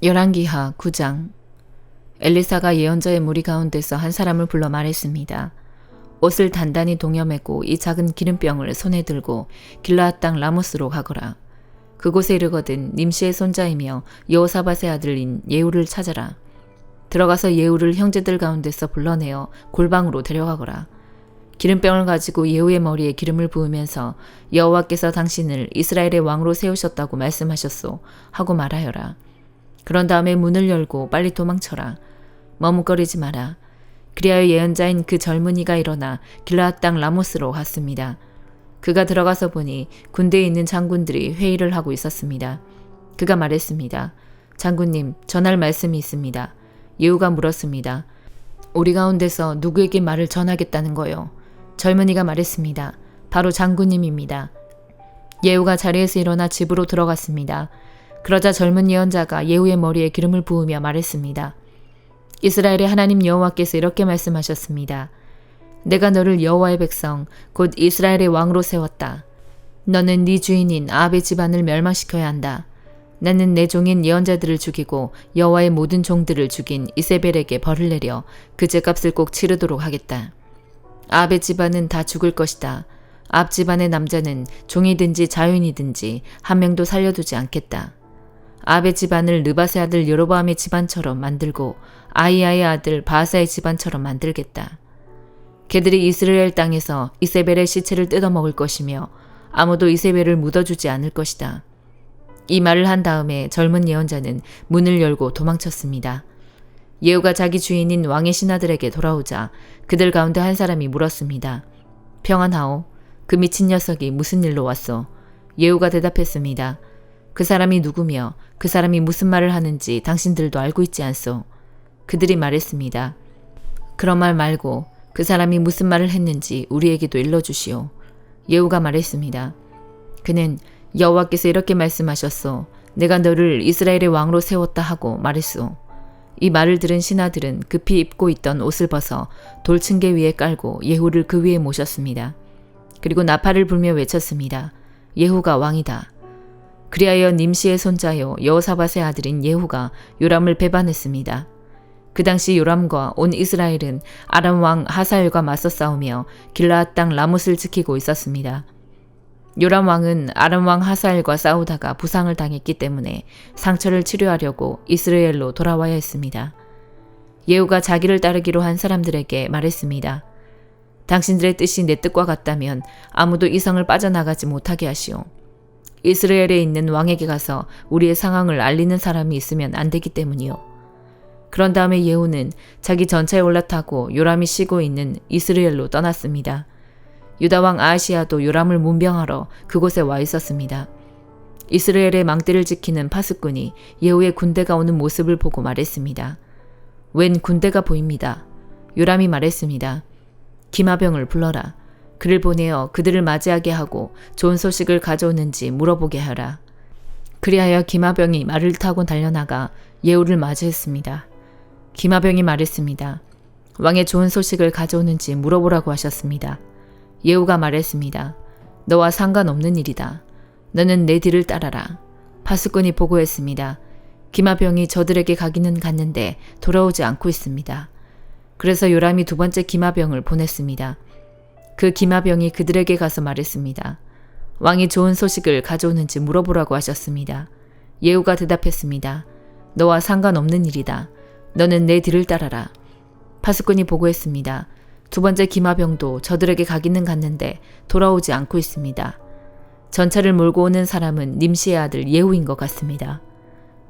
열왕기하 9장. 엘리사가 예언자의 무리 가운데서 한 사람을 불러 말했습니다. 옷을 단단히 동여매고 이 작은 기름병을 손에 들고 길르앗 땅 라모스로 가거라. 그곳에 이르거든 님시의 손자이며 여호사밧의 아들인 예후를 찾아라. 들어가서 예후를 형제들 가운데서 불러내어 골방으로 데려가거라. 기름병을 가지고 예후의 머리에 기름을 부으면서 여호와께서 당신을 이스라엘의 왕으로 세우셨다고 말씀하셨소 하고 말하여라. 그런 다음에 문을 열고 빨리 도망쳐라. 머뭇거리지 마라. 그리하여 예언자인 그 젊은이가 일어나 길르앗 땅 라모스로 갔습니다. 그가 들어가서 보니 군대에 있는 장군들이 회의를 하고 있었습니다. 그가 말했습니다. 장군님, 전할 말씀이 있습니다. 예후가 물었습니다. 우리 가운데서 누구에게 말을 전하겠다는 거요? 젊은이가 말했습니다. 바로 장군님입니다. 예후가 자리에서 일어나 집으로 들어갔습니다. 그러자 젊은 예언자가 예후의 머리에 기름을 부으며 말했습니다. 이스라엘의 하나님 여호와께서 이렇게 말씀하셨습니다. 내가 너를 여호와의 백성 곧 이스라엘의 왕으로 세웠다. 너는 네 주인인 아합의 집안을 멸망시켜야 한다. 나는 내 종인 예언자들을 죽이고 여호와의 모든 종들을 죽인 이세벨에게 벌을 내려 그 죄값을 꼭 치르도록 하겠다. 아합의 집안은 다 죽을 것이다. 아합 집안의 남자는 종이든지 자유인이든지 한 명도 살려두지 않겠다. 아합의 집안을 느밧의 아들 여로보암의 집안처럼 만들고 아히야의 아들 바하사의 집안처럼 만들겠다. 그들이 이스라엘 땅에서 이세벨의 시체를 뜯어먹을 것이며 아무도 이세벨을 묻어주지 않을 것이다. 이 말을 한 다음에 젊은 예언자는 문을 열고 도망쳤습니다. 예후가 자기 주인인 왕의 신하들에게 돌아오자 그들 가운데 한 사람이 물었습니다. 평안하오. 그 미친 녀석이 무슨 일로 왔소? 예후가 대답했습니다. 그 사람이 누구며 그 사람이 무슨 말을 하는지 당신들도 알고 있지 않소? 그들이 말했습니다. 그런 말 말고 그 사람이 무슨 말을 했는지 우리에게도 일러주시오. 예후가 말했습니다. 그는 여호와께서 이렇게 말씀하셨소. 내가 너를 이스라엘의 왕으로 세웠다 하고 말했소. 이 말을 들은 신하들은 급히 입고 있던 옷을 벗어 돌층계 위에 깔고 예후를 그 위에 모셨습니다. 그리고 나팔을 불며 외쳤습니다. 예후가 왕이다. 그리하여 님시의 손자요 여호사밧의 아들인 예후가 요람을 배반했습니다. 그 당시 요람과 온 이스라엘은 아람 왕 하사엘과 맞서 싸우며 길르앗 땅 라못을 지키고 있었습니다. 요람 왕은 아람 왕 하사엘과 싸우다가 부상을 당했기 때문에 상처를 치료하려고 이스라엘로 돌아와야 했습니다. 예후가 자기를 따르기로 한 사람들에게 말했습니다. 당신들의 뜻이 내 뜻과 같다면 아무도 이 성을 빠져나가지 못하게 하시오. 이스라엘에 있는 왕에게 가서 우리의 상황을 알리는 사람이 있으면 안 되기 때문이요. 그런 다음에 예후는 자기 전차에 올라타고 요람이 쉬고 있는 이스라엘로 떠났습니다. 유다왕 아하시야도 요람을 문병하러 그곳에 와 있었습니다. 이스라엘의 망대를 지키는 파수꾼이 예후의 군대가 오는 모습을 보고 말했습니다. 웬 군대가 보입니다. 요람이 말했습니다. 기마병을 불러라. 그를 보내어 그들을 맞이하게 하고 좋은 소식을 가져오는지 물어보게 하라. 그리하여 기마병이 말을 타고 달려나가 예후를 맞이했습니다. 기마병이 말했습니다. 왕의 좋은 소식을 가져오는지 물어보라고 하셨습니다. 예후가 말했습니다. 너와 상관없는 일이다. 너는 내 뒤를 따라라. 파수꾼이 보고했습니다. 기마병이 저들에게 가기는 갔는데 돌아오지 않고 있습니다. 그래서 요람이 두 번째 기마병을 보냈습니다. 그 기마병이 그들에게 가서 말했습니다. 왕이 좋은 소식을 가져오는지 물어보라고 하셨습니다. 예후가 대답했습니다. 너와 상관없는 일이다. 너는 내 뒤를 따라라. 파수꾼이 보고했습니다. 두 번째 기마병도 저들에게 가기는 갔는데 돌아오지 않고 있습니다. 전차를 몰고 오는 사람은 님시의 아들 예후인 것 같습니다.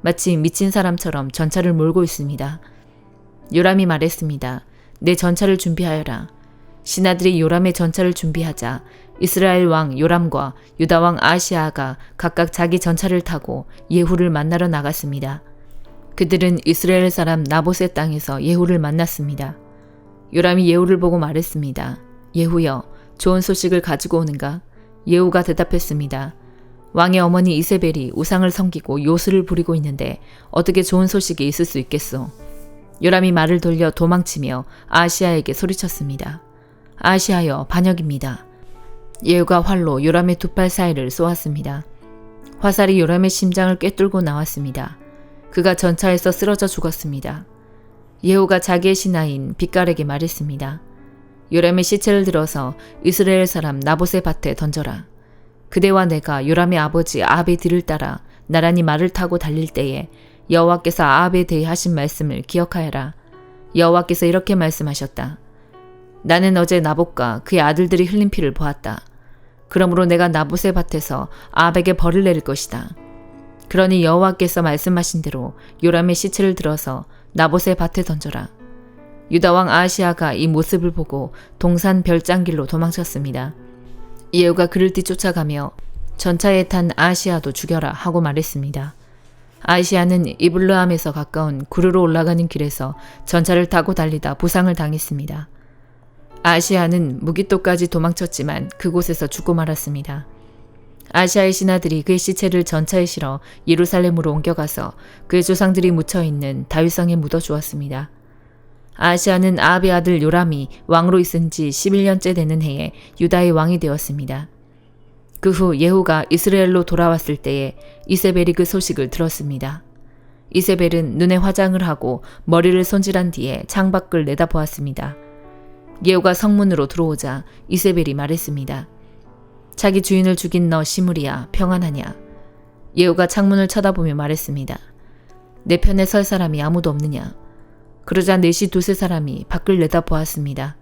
마치 미친 사람처럼 전차를 몰고 있습니다. 요람이 말했습니다. 내 전차를 준비하여라. 신하들이 요람의 전차를 준비하자 이스라엘 왕 요람과 유다 왕 아하시야가 각각 자기 전차를 타고 예후를 만나러 나갔습니다. 그들은 이스라엘 사람 나봇의 땅에서 예후를 만났습니다. 요람이 예후를 보고 말했습니다. 예후여, 좋은 소식을 가지고 오는가? 예후가 대답했습니다. 왕의 어머니 이세벨이 우상을 섬기고 요술을 부리고 있는데 어떻게 좋은 소식이 있을 수 있겠소? 요람이 말을 돌려 도망치며 아하시야에게 소리쳤습니다. 아하시야여, 반역입니다. 예후가 활로 요람의 두 팔 사이를 쏘았습니다. 화살이 요람의 심장을 꿰뚫고 나왔습니다. 그가 전차에서 쓰러져 죽었습니다. 예후가 자기의 신하인 빗갈에게 말했습니다. 요람의 시체를 들어서 이스라엘 사람 나봇의 밭에 던져라. 그대와 내가 요람의 아버지 아합의 뒤를 따라 나란히 말을 타고 달릴 때에 여호와께서 아합에 대해 하신 말씀을 기억하여라. 여호와께서 이렇게 말씀하셨다. 나는 어제 나봇과 그의 아들들이 흘린 피를 보았다. 그러므로 내가 나봇의 밭에서 아합에게 벌을 내릴 것이다. 그러니 여호와께서 말씀하신 대로 요람의 시체를 들어서 나봇의 밭에 던져라. 유다왕 아하시아가 이 모습을 보고 동산 별장길로 도망쳤습니다. 예후가 그를 뒤쫓아가며 전차에 탄 아하시아도 죽여라 하고 말했습니다. 아하시아는 이블르함에서 가까운 구르로 올라가는 길에서 전차를 타고 달리다 부상을 당했습니다. 아하시아는 무기토까지 도망쳤지만 그곳에서 죽고 말았습니다. 아하시아의 신하들이 그의 시체를 전차에 실어 예루살렘으로 옮겨가서 그의 조상들이 묻혀있는 다윗성에 묻어주었습니다. 아하시아는 아합의 아들 요람이 왕으로 있은 지 11년째 되는 해에 유다의 왕이 되었습니다. 그 후 예후가 이스라엘로 돌아왔을 때에 이세벨이 그 소식을 들었습니다. 이세벨은 눈에 화장을 하고 머리를 손질한 뒤에 창밖을 내다보았습니다. 예후가 성문으로 들어오자 이세벨이 말했습니다. 자기 주인을 죽인 너 시므리야 평안하냐? 예후가 창문을 쳐다보며 말했습니다. 내 편에 설 사람이 아무도 없느냐? 그러자 넷이 두세 사람이 밖을 내다보았습니다.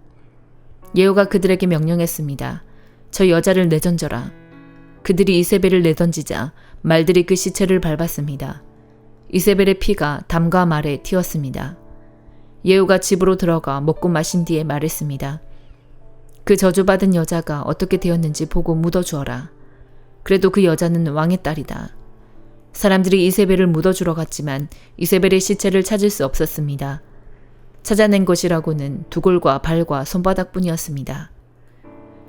예후가 그들에게 명령했습니다. 저 여자를 내던져라. 그들이 이세벨을 내던지자 말들이 그 시체를 밟았습니다. 이세벨의 피가 담과 말에 튀었습니다. 예후가 집으로 들어가 먹고 마신 뒤에 말했습니다. 그 저주받은 여자가 어떻게 되었는지 보고 묻어주어라. 그래도 그 여자는 왕의 딸이다. 사람들이 이세벨을 묻어주러 갔지만 이세벨의 시체를 찾을 수 없었습니다. 찾아낸 것이라고는 두골과 발과 손바닥뿐이었습니다.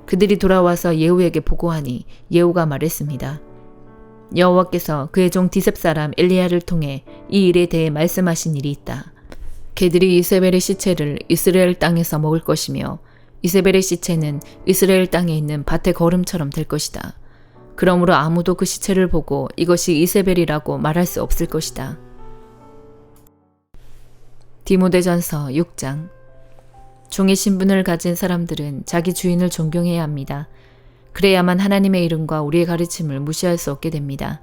그들이 돌아와서 예후에게 보고하니 예후가 말했습니다. 여호와께서 그의 종 디셉 사람 엘리야를 통해 이 일에 대해 말씀하신 일이 있다. 그들이 이세벨의 시체를 이스라엘 땅에서 먹을 것이며 이세벨의 시체는 이스라엘 땅에 있는 밭의 거름처럼 될 것이다. 그러므로 아무도 그 시체를 보고 이것이 이세벨이라고 말할 수 없을 것이다. 디모데전서 6장. 종의 신분을 가진 사람들은 자기 주인을 존경해야 합니다. 그래야만 하나님의 이름과 우리의 가르침을 무시할 수 없게 됩니다.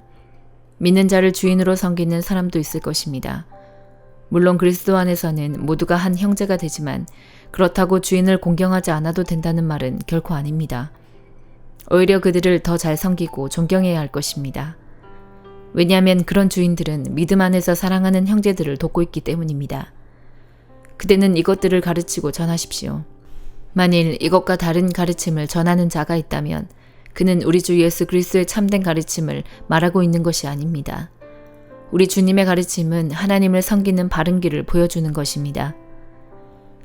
믿는 자를 주인으로 섬기는 사람도 있을 것입니다. 물론 그리스도 안에서는 모두가 한 형제가 되지만 그렇다고 주인을 공경하지 않아도 된다는 말은 결코 아닙니다. 오히려 그들을 더 잘 섬기고 존경해야 할 것입니다. 왜냐하면 그런 주인들은 믿음 안에서 사랑하는 형제들을 돕고 있기 때문입니다. 그대는 이것들을 가르치고 전하십시오. 만일 이것과 다른 가르침을 전하는 자가 있다면 그는 우리 주 예수 그리스도의 참된 가르침을 말하고 있는 것이 아닙니다. 우리 주님의 가르침은 하나님을 섬기는 바른 길을 보여주는 것입니다.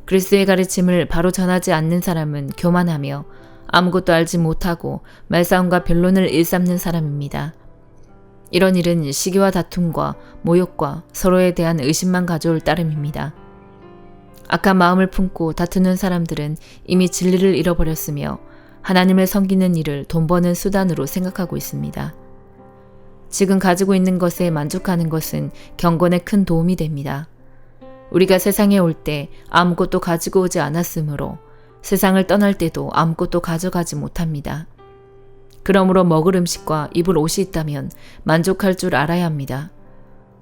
그리스도의 가르침을 바로 전하지 않는 사람은 교만하며 아무것도 알지 못하고 말싸움과 변론을 일삼는 사람입니다. 이런 일은 시기와 다툼과 모욕과 서로에 대한 의심만 가져올 따름입니다. 악한 마음을 품고 다투는 사람들은 이미 진리를 잃어버렸으며 하나님을 섬기는 일을 돈 버는 수단으로 생각하고 있습니다. 지금 가지고 있는 것에 만족하는 것은 경건에 큰 도움이 됩니다. 우리가 세상에 올 때 아무것도 가지고 오지 않았으므로 세상을 떠날 때도 아무것도 가져가지 못합니다. 그러므로 먹을 음식과 입을 옷이 있다면 만족할 줄 알아야 합니다.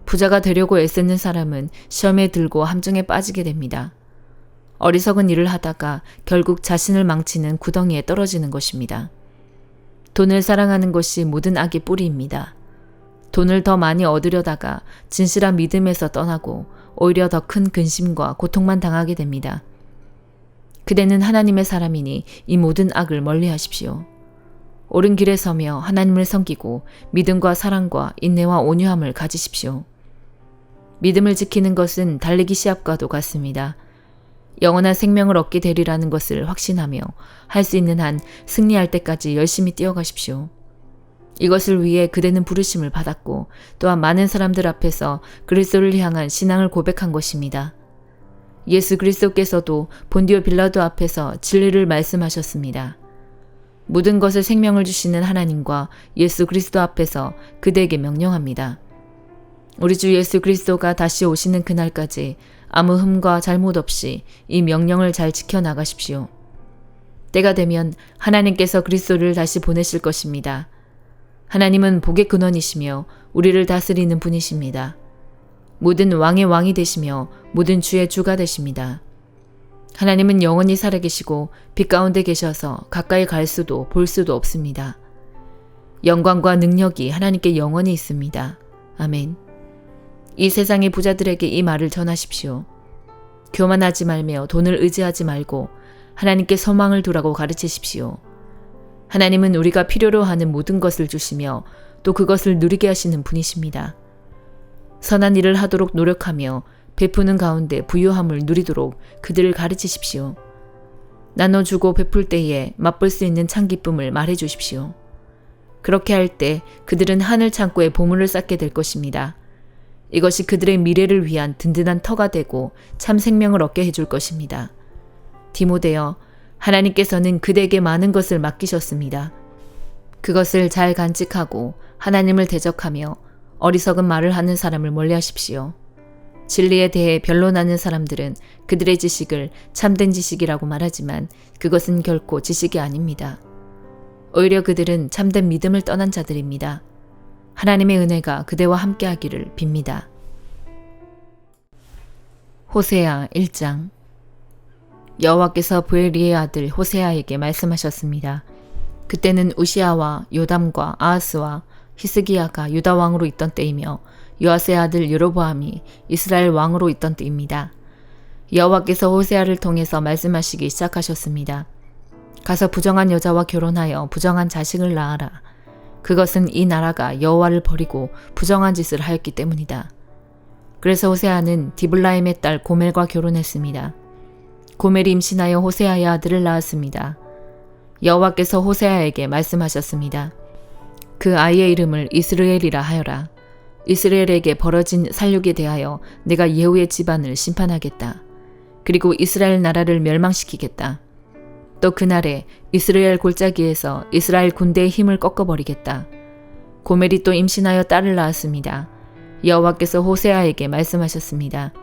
부자가 되려고 애쓰는 사람은 시험에 들고 함정에 빠지게 됩니다. 어리석은 일을 하다가 결국 자신을 망치는 구덩이에 떨어지는 것입니다. 돈을 사랑하는 것이 모든 악의 뿌리입니다. 돈을 더 많이 얻으려다가 진실한 믿음에서 떠나고 오히려 더 큰 근심과 고통만 당하게 됩니다. 그대는 하나님의 사람이니 이 모든 악을 멀리하십시오. 옳은 길에 서며 하나님을 섬기고 믿음과 사랑과 인내와 온유함을 가지십시오. 믿음을 지키는 것은 달리기 시합과도 같습니다. 영원한 생명을 얻게 되리라는 것을 확신하며 할 수 있는 한 승리할 때까지 열심히 뛰어가십시오. 이것을 위해 그대는 부르심을 받았고 또한 많은 사람들 앞에서 그리스도를 향한 신앙을 고백한 것입니다. 예수 그리스도께서도 본디오 빌라도 앞에서 진리를 말씀하셨습니다. 모든 것을 생명을 주시는 하나님과 예수 그리스도 앞에서 그대에게 명령합니다. 우리 주 예수 그리스도가 다시 오시는 그날까지 아무 흠과 잘못 없이 이 명령을 잘 지켜나가십시오. 때가 되면 하나님께서 그리스도를 다시 보내실 것입니다. 하나님은 복의 근원이시며 우리를 다스리는 분이십니다. 모든 왕의 왕이 되시며 모든 주의 주가 되십니다. 하나님은 영원히 살아계시고 빛 가운데 계셔서 가까이 갈 수도 볼 수도 없습니다. 영광과 능력이 하나님께 영원히 있습니다. 아멘. 이 세상의 부자들에게 이 말을 전하십시오. 교만하지 말며 돈을 의지하지 말고 하나님께 소망을 두라고 가르치십시오. 하나님은 우리가 필요로 하는 모든 것을 주시며 또 그것을 누리게 하시는 분이십니다. 선한 일을 하도록 노력하며 베푸는 가운데 부유함을 누리도록 그들을 가르치십시오. 나눠주고 베풀 때에 맛볼 수 있는 참 기쁨을 말해 주십시오. 그렇게 할 때 그들은 하늘 창고에 보물을 쌓게 될 것입니다. 이것이 그들의 미래를 위한 든든한 터가 되고 참 생명을 얻게 해줄 것입니다. 디모데여, 하나님께서는 그대에게 많은 것을 맡기셨습니다. 그것을 잘 간직하고 하나님을 대적하며 어리석은 말을 하는 사람을 멀리하십시오. 진리에 대해 변론하는 사람들은 그들의 지식을 참된 지식이라고 말하지만 그것은 결코 지식이 아닙니다. 오히려 그들은 참된 믿음을 떠난 자들입니다. 하나님의 은혜가 그대와 함께하기를 빕니다. 호세아 1장. 여호와께서 부엘리의 아들 호세아에게 말씀하셨습니다. 그때는 우시아와 요담과 아하스와 히스기야가 유다 왕으로 있던 때이며 요아스의 아들 여로보암이 이스라엘 왕으로 있던 때입니다. 여호와께서 호세아를 통해서 말씀하시기 시작하셨습니다. 가서 부정한 여자와 결혼하여 부정한 자식을 낳아라. 그것은 이 나라가 여호와를 버리고 부정한 짓을 하였기 때문이다. 그래서 호세아는 디블라임의 딸 고멜과 결혼했습니다. 고멜이 임신하여 호세아의 아들을 낳았습니다. 여호와께서 호세아에게 말씀하셨습니다. 그 아이의 이름을 이스르엘이라 하여라. 이스라엘에게 벌어진 살육에 대하여 내가 예후의 집안을 심판하겠다. 그리고 이스라엘 나라를 멸망시키겠다. 또 그날에 이스라엘 골짜기에서 이스라엘 군대의 힘을 꺾어버리겠다. 고멜이 또 임신하여 딸을 낳았습니다. 여호와께서 호세아에게 말씀하셨습니다.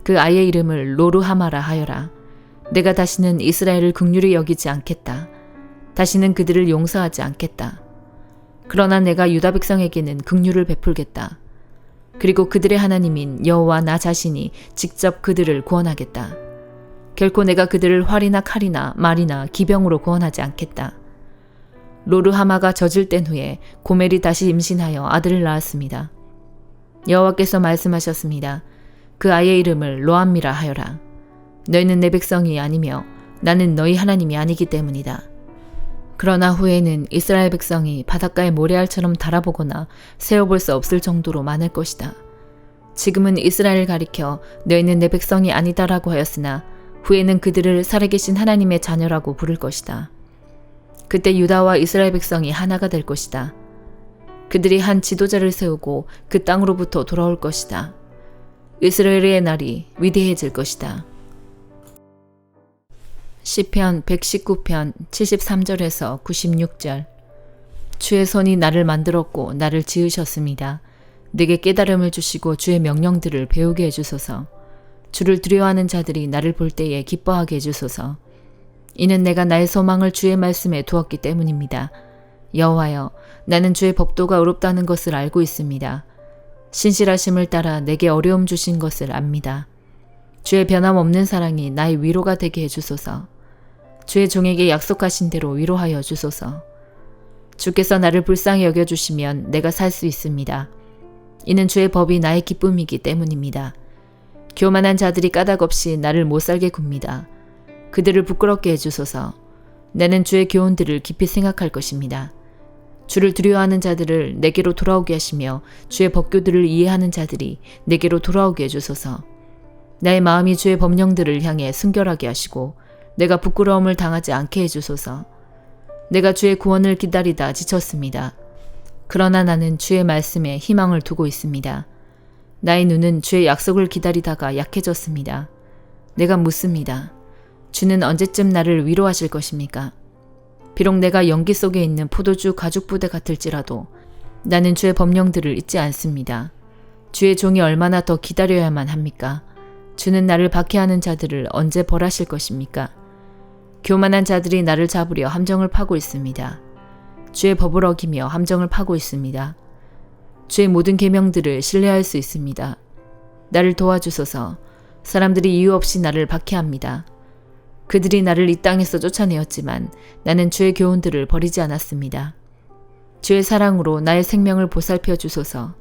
그 아이의 이름을 로르하마라 하여라. 내가 다시는 이스라엘을 긍휼히 여기지 않겠다. 다시는 그들을 용서하지 않겠다. 그러나 내가 유다 백성에게는 긍휼을 베풀겠다. 그리고 그들의 하나님인 여호와 나 자신이 직접 그들을 구원하겠다. 결코 내가 그들을 활이나 칼이나 말이나 기병으로 구원하지 않겠다. 로르하마가 젖을 뗀 후에 고멜이 다시 임신하여 아들을 낳았습니다. 여호와께서 말씀하셨습니다. 그 아이의 이름을 로암미라 하여라. 너희는 내 백성이 아니며 나는 너희 하나님이 아니기 때문이다. 그러나 후에는 이스라엘 백성이 바닷가의 모래알처럼 달아보거나 세어볼 수 없을 정도로 많을 것이다. 지금은 이스라엘을 가리켜 너희는 내 백성이 아니다라고 하였으나 후에는 그들을 살아계신 하나님의 자녀라고 부를 것이다. 그때 유다와 이스라엘 백성이 하나가 될 것이다. 그들이 한 지도자를 세우고 그 땅으로부터 돌아올 것이다. 이스라엘의 날이 위대해질 것이다. 시편 119편 73절에서 96절. 주의 손이 나를 만들었고 나를 지으셨습니다. 내게 깨달음을 주시고 주의 명령들을 배우게 해주소서. 주를 두려워하는 자들이 나를 볼 때에 기뻐하게 해주소서. 이는 내가 나의 소망을 주의 말씀에 두었기 때문입니다. 여호와여, 나는 주의 법도가 의롭다는 것을 알고 있습니다. 신실하심을 따라 내게 어려움 주신 것을 압니다. 주의 변함없는 사랑이 나의 위로가 되게 해주소서. 주의 종에게 약속하신 대로 위로하여 주소서. 주께서 나를 불쌍히 여겨주시면 내가 살 수 있습니다. 이는 주의 법이 나의 기쁨이기 때문입니다. 교만한 자들이 까닭없이 나를 못살게 굽니다. 그들을 부끄럽게 해주소서. 나는 주의 교훈들을 깊이 생각할 것입니다. 주를 두려워하는 자들을 내게로 돌아오게 하시며 주의 법규들을 이해하는 자들이 내게로 돌아오게 해주소서. 나의 마음이 주의 법령들을 향해 순결하게 하시고 내가 부끄러움을 당하지 않게 해주소서. 내가 주의 구원을 기다리다 지쳤습니다. 그러나 나는 주의 말씀에 희망을 두고 있습니다. 나의 눈은 주의 약속을 기다리다가 약해졌습니다. 내가 묻습니다. 주는 언제쯤 나를 위로하실 것입니까? 비록 내가 연기 속에 있는 포도주 가죽 부대 같을지라도 나는 주의 법령들을 잊지 않습니다. 주의 종이 얼마나 더 기다려야만 합니까? 주는 나를 박해하는 자들을 언제 벌하실 것입니까? 교만한 자들이 나를 잡으려 함정을 파고 있습니다. 주의 법을 어기며 함정을 파고 있습니다. 주의 모든 계명들을 신뢰할 수 있습니다. 나를 도와주소서. 사람들이 이유 없이 나를 박해합니다. 그들이 나를 이 땅에서 쫓아내었지만 나는 주의 교훈들을 버리지 않았습니다. 주의 사랑으로 나의 생명을 보살펴 주소서.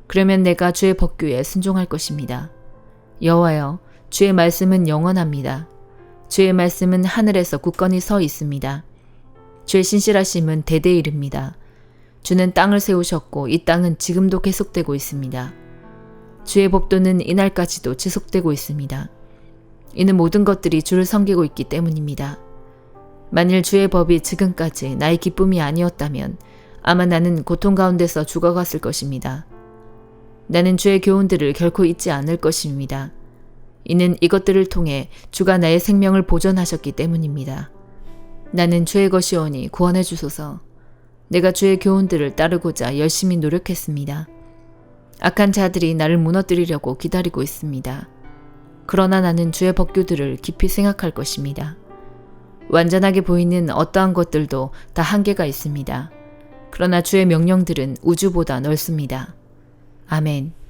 그러면 내가 주의 법규에 순종할 것입니다. 여호와여, 주의 말씀은 영원합니다. 주의 말씀은 하늘에서 굳건히 서 있습니다. 주의 신실하심은 대대에 이릅니다. 주는 땅을 세우셨고 이 땅은 지금도 계속되고 있습니다. 주의 법도는 이날까지도 지속되고 있습니다. 이는 모든 것들이 주를 섬기고 있기 때문입니다. 만일 주의 법이 지금까지 나의 기쁨이 아니었다면 아마 나는 고통 가운데서 죽어갔을 것입니다. 나는 주의 교훈들을 결코 잊지 않을 것입니다. 이는 이것들을 통해 주가 나의 생명을 보존하셨기 때문입니다. 나는 주의 것이오니 구원해 주소서. 내가 주의 교훈들을 따르고자 열심히 노력했습니다. 악한 자들이 나를 무너뜨리려고 기다리고 있습니다. 그러나 나는 주의 법규들을 깊이 생각할 것입니다. 완전하게 보이는 어떠한 것들도 다 한계가 있습니다. 그러나 주의 명령들은 우주보다 넓습니다. 아멘.